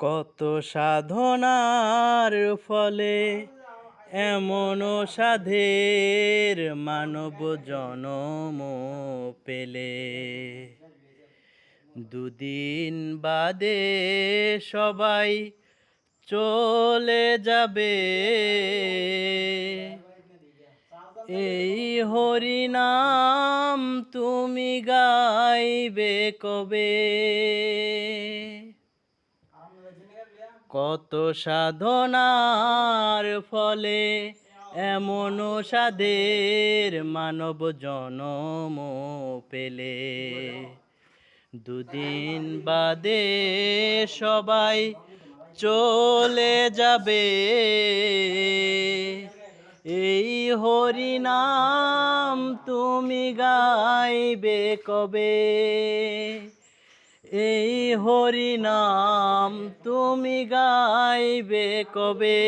কত সাধনার ফলে এমন সাধের মানব জনম পেলে। দুদিন বাদে সবাই চলে যাবে, এই হরিনাম তুমি গাইবে কবে। কত সাধনার ফলে এমন সাধের মানব জনম পেলে। দুদিন বাদে সবাই চলে যাবে, এই হরিনাম তুমি গাইবে কবে। এই হরিনাম তুমি গাইবে কবে।